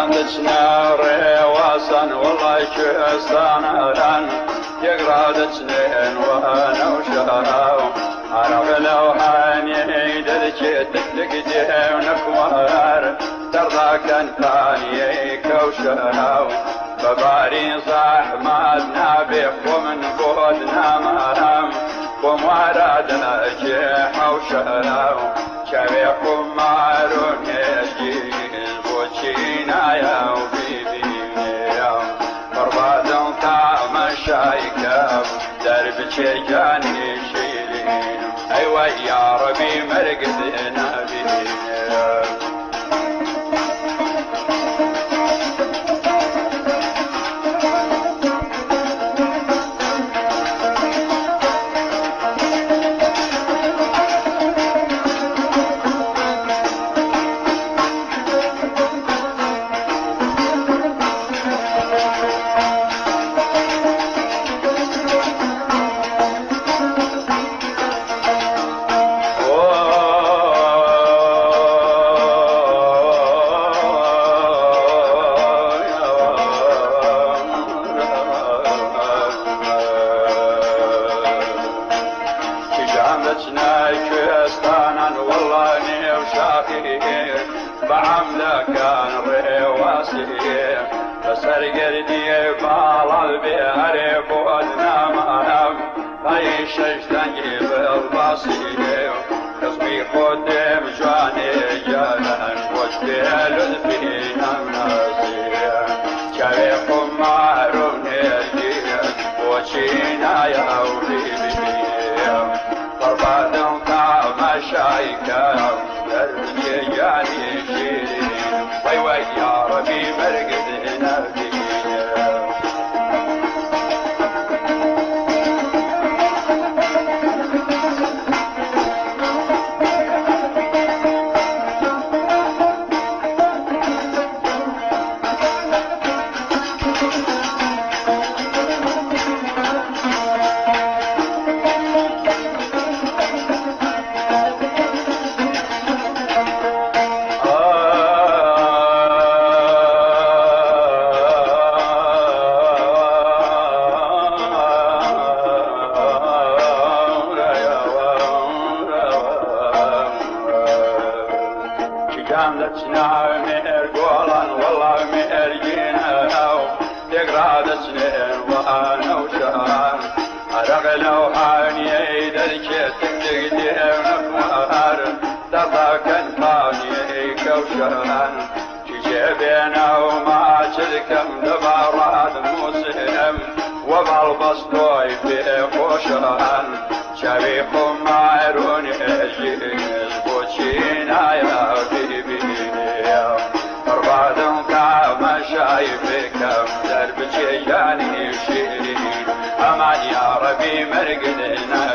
ناري وصن والله شستانا لان يقرأ اثنين وانا وشراو عرف لو حاني درجت تقدي ونكوار ترضى كان ثاني كوشراو بباري زحمتنا بيخ ومن بودنا مرام ومرادنا جيح وشراو شبيكم مارون يجيز بوشينا يا وبيبيني يا فربادن طعم شايكا درب شجاني شيلين ايوه يا ربي مرقدنا بيني بعمله كان رواسي بسر قردي بالا البيهر بودنا مرام هاي شجدان جيب الباصي قصبي قدام جواني جلان وجدي لذبينا مناسي شايفكم معرون يجيب وشينا يا وليبي فربادن طعم شايكا دربي يعني شيرين وي يا ربي مرقدنا بينا جاملتنا ميرقولان والله ميرجينا تقرا سنين وانا وشهر ارق لو حاني درجت تقدي ونكمار تضاك انطاني كوشهر تجيبنا وما تلكم دبارات مسلم وبالبسطوي في خوشهر شبيكم معرون يجيز بوشينا يا فربادن طعم شايفكم درب شجاني شيرين امان يا ربي مرقدنا